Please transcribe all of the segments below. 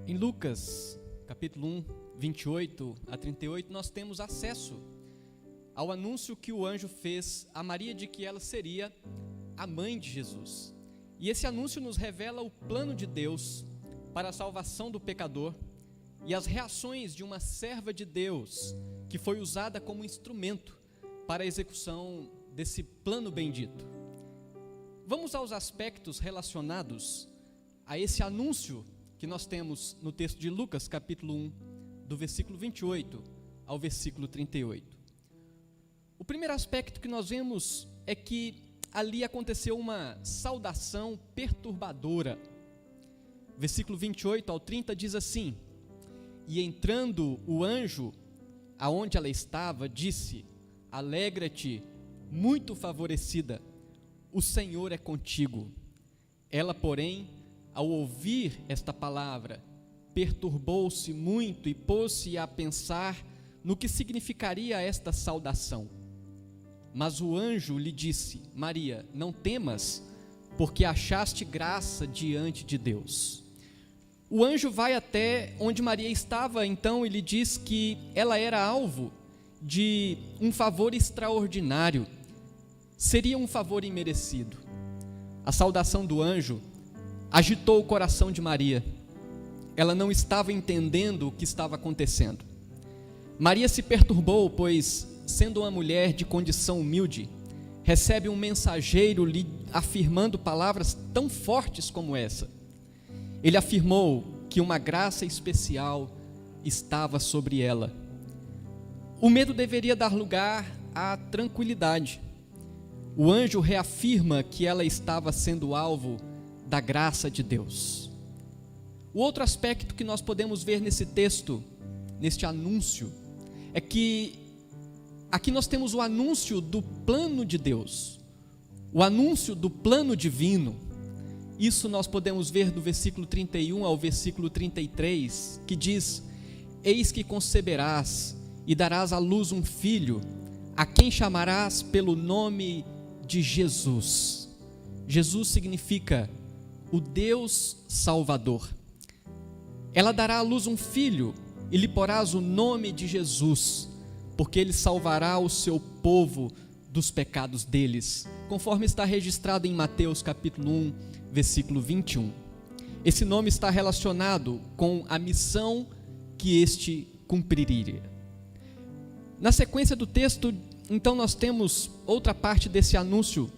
Em Lucas, capítulo 1, 28 a 38, nós temos acesso ao anúncio que o anjo fez a Maria de que ela seria a mãe de Jesus. E esse anúncio nos revela o plano de Deus para a salvação do pecador e as reações de uma serva de Deus que foi usada como instrumento para a execução desse plano bendito. Vamos aos aspectos relacionados a esse anúncio que nós temos no texto de Lucas, capítulo 1, do versículo 28 ao versículo 38. O primeiro aspecto que nós vemos é que ali aconteceu uma saudação perturbadora. Versículo 28 ao 30 diz assim: E entrando o anjo aonde ela estava, disse: Alegra-te, muito favorecida, o Senhor é contigo. Ela, porém, ao ouvir esta palavra, perturbou-se muito e pôs-se a pensar no que significaria esta saudação. Mas o anjo lhe disse: Maria, não temas, porque achaste graça diante de Deus. O anjo vai até onde Maria estava, então, e lhe diz que ela era alvo de um favor extraordinário. Seria um favor imerecido. A saudação do anjo agitou o coração de Maria. Ela não estava entendendo o que estava acontecendo. Maria se perturbou, pois, sendo uma mulher de condição humilde, recebe um mensageiro lhe afirmando palavras tão fortes como essa. Ele afirmou que uma graça especial estava sobre ela. O medo deveria dar lugar à tranquilidade. O anjo reafirma que ela estava sendo alvo da graça de Deus. O outro aspecto que nós podemos ver nesse texto, neste anúncio, é que aqui nós temos o anúncio do plano de Deus, o anúncio do plano divino. Isso nós podemos ver do versículo 31 ao versículo 33, que diz: Eis que conceberás e darás à luz um filho, a quem chamarás pelo nome de Jesus. Jesus significa o Deus Salvador. Ela dará à luz um filho e lhe porás o nome de Jesus, porque ele salvará o seu povo dos pecados deles, conforme está registrado em Mateus capítulo 1, versículo 21. Esse nome está relacionado com a missão que este cumpriria. Na sequência do texto, então, nós temos outra parte desse anúncio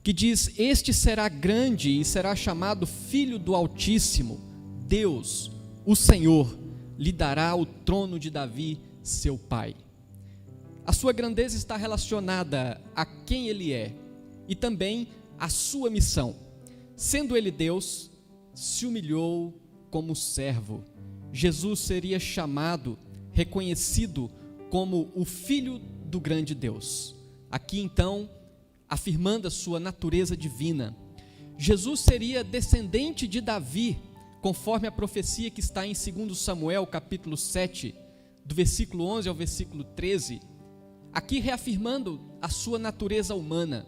que diz: Este será grande e será chamado Filho do Altíssimo. Deus, o Senhor, lhe dará o trono de Davi, seu pai. A sua grandeza está relacionada a quem ele é e também a sua missão. Sendo ele Deus, se humilhou como servo. Jesus seria chamado, reconhecido como o Filho do grande Deus. Aqui então, afirmando a sua natureza divina, Jesus seria descendente de Davi, conforme a profecia que está em 2 Samuel capítulo 7, do versículo 11 ao versículo 13, aqui reafirmando a sua natureza humana.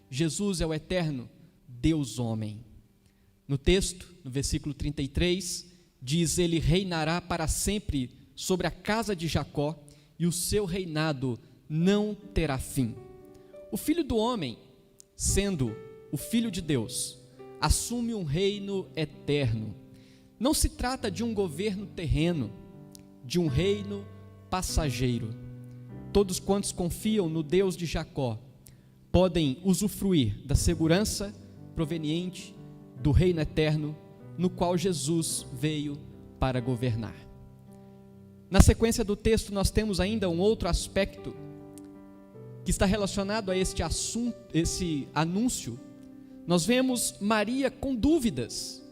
Jesus é o eterno Deus homem. No texto, no versículo 33, diz: Ele reinará para sempre sobre a casa de Jacó, e o seu reinado não terá fim. O Filho do homem, sendo o Filho de Deus, assume um reino eterno. Não se trata de um governo terreno, de um reino passageiro. Todos quantos confiam no Deus de Jacó podem usufruir da segurança proveniente do reino eterno no qual Jesus veio para governar. Na sequência do texto, nós temos ainda um outro aspecto que está relacionado a este assunto, esse anúncio. Nós vemos Maria com dúvidas.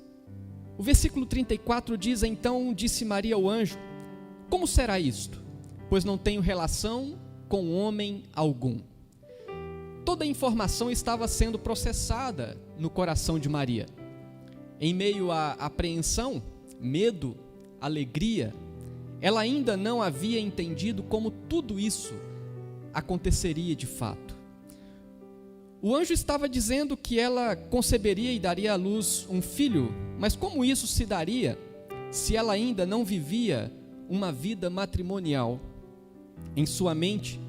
O versículo 34 diz: Então disse Maria ao anjo: Como será isto? Pois não tenho relação com homem algum. Toda a informação estava sendo processada no coração de Maria. Em meio à apreensão, medo, alegria, ela ainda não havia entendido como tudo isso aconteceria de fato. O anjo estava dizendo que ela conceberia e daria à luz um filho, mas como isso se daria se ela ainda não vivia uma vida matrimonial. Em sua mente,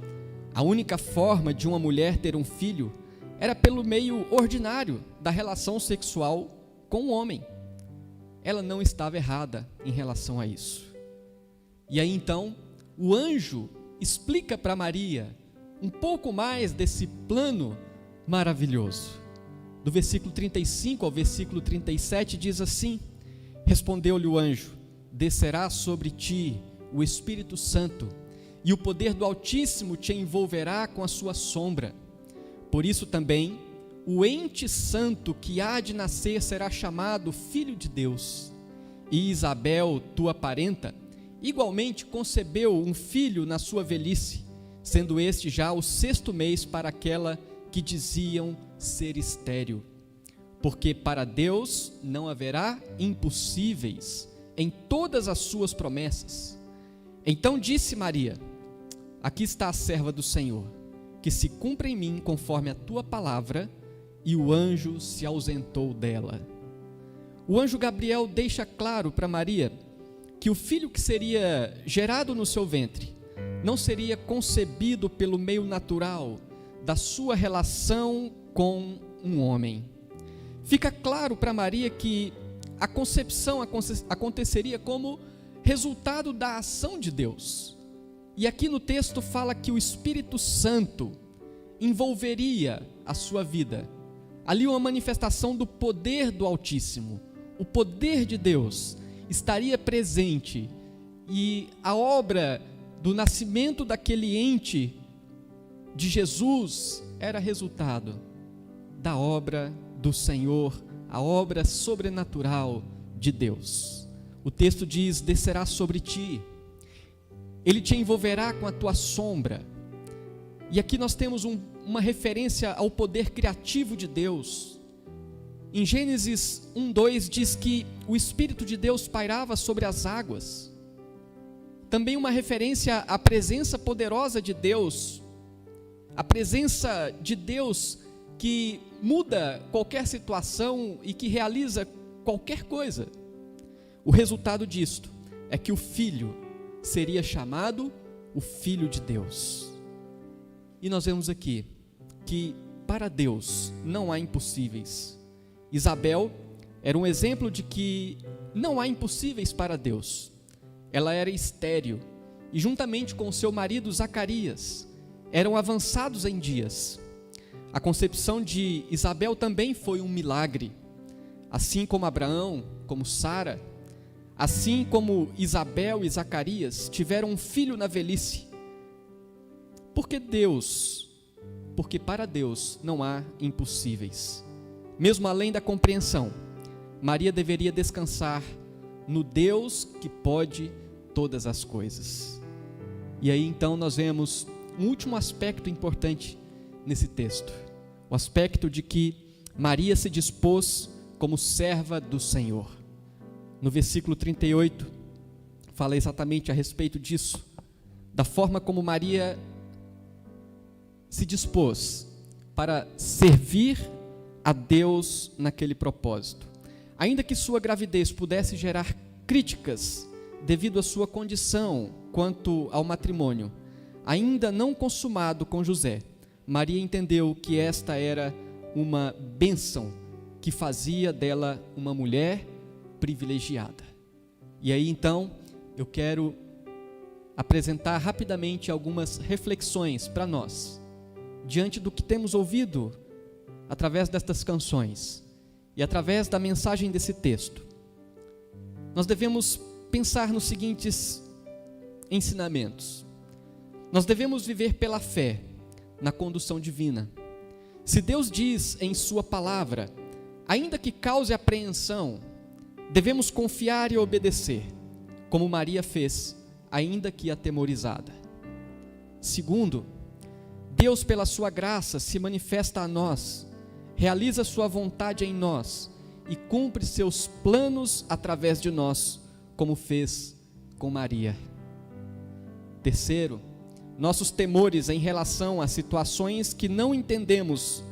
a única forma de uma mulher ter um filho era pelo meio ordinário da relação sexual com o homem. Ela não estava errada em relação a isso. E aí então, o anjo explica para Maria um pouco mais desse plano maravilhoso. Do versículo 35 ao versículo 37 diz assim: respondeu-lhe o anjo: descerá sobre ti o Espírito Santo, e o poder do Altíssimo te envolverá com a sua sombra. Por isso também, o ente santo que há de nascer será chamado Filho de Deus. E Isabel, tua parenta, igualmente concebeu um filho na sua velhice, sendo este já o 6º mês para aquela que diziam ser estéril. Porque para Deus não haverá impossíveis em todas as suas promessas. Então disse Maria: aqui está a serva do Senhor, que se cumpra em mim conforme a tua palavra. E o anjo se ausentou dela. O anjo Gabriel deixa claro para Maria que o filho que seria gerado no seu ventre não seria concebido pelo meio natural da sua relação com um homem. Fica claro para Maria que a concepção aconteceria como resultado da ação de Deus. E aqui no texto fala que o Espírito Santo envolveria a sua vida. Ali uma manifestação do poder do Altíssimo. O poder de Deus estaria presente, e a obra do nascimento daquele ente de Jesus era resultado da obra do Senhor, a obra sobrenatural de Deus. O texto diz: descerá sobre ti, ele te envolverá com a tua sombra. E aqui nós temos uma referência ao poder criativo de Deus. Em Gênesis 1:2 diz que o Espírito de Deus pairava sobre as águas. Também uma referência à presença poderosa de Deus, a presença de Deus que muda qualquer situação e que realiza qualquer coisa. O resultado disto é que o Filho seria chamado o Filho de Deus. E nós vemos aqui que para Deus não há impossíveis. Isabel era um exemplo de que não há impossíveis para Deus. Ela era estéril e juntamente com seu marido Zacarias eram avançados em dias. A concepção de Isabel também foi um milagre. Assim como Abraão, como Sara, assim como Isabel e Zacarias tiveram um filho na velhice. Porque para Deus não há impossíveis. Mesmo além da compreensão, Maria deveria descansar no Deus que pode todas as coisas. E aí então nós vemos um último aspecto importante nesse texto, o aspecto de que Maria se dispôs como serva do Senhor. No versículo 38, fala exatamente a respeito disso, da forma como Maria se dispôs para servir a Deus naquele propósito. Ainda que sua gravidez pudesse gerar críticas devido à sua condição quanto ao matrimônio, ainda não consumado com José, Maria entendeu que esta era uma bênção que fazia dela uma mulher privilegiada. E aí então eu quero apresentar rapidamente algumas reflexões para nós, diante do que temos ouvido através destas canções e através da mensagem desse texto. Nós devemos pensar nos seguintes ensinamentos. Nós devemos viver pela fé na condução divina. Se Deus diz em sua palavra, ainda que cause apreensão, devemos confiar e obedecer, como Maria fez, ainda que atemorizada. Segundo, Deus, pela sua graça, se manifesta a nós, realiza sua vontade em nós e cumpre seus planos através de nós, como fez com Maria. Terceiro, nossos temores em relação a situações que não entendemos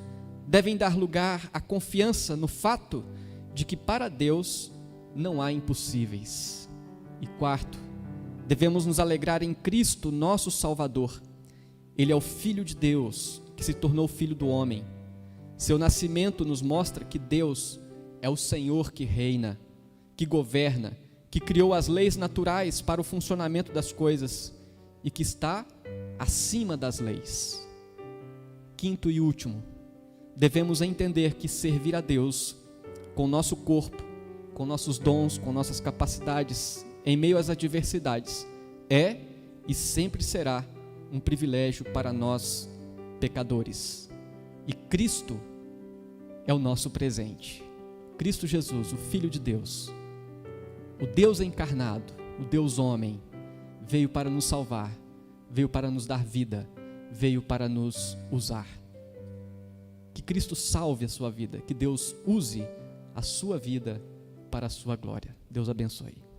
devem dar lugar à confiança no fato de que para Deus não há impossíveis. E quarto, devemos nos alegrar em Cristo, nosso Salvador. Ele é o Filho de Deus, que se tornou Filho do homem. Seu nascimento nos mostra que Deus é o Senhor que reina, que governa, que criou as leis naturais para o funcionamento das coisas e que está acima das leis. Quinto e último, devemos entender que servir a Deus com o nosso corpo, com nossos dons, com nossas capacidades, em meio às adversidades, é e sempre será um privilégio para nós, pecadores. E Cristo é o nosso presente. Cristo Jesus, o Filho de Deus, o Deus encarnado, o Deus homem, veio para nos salvar, veio para nos dar vida, veio para nos usar. Que Cristo salve a sua vida, que Deus use a sua vida para a sua glória. Deus abençoe.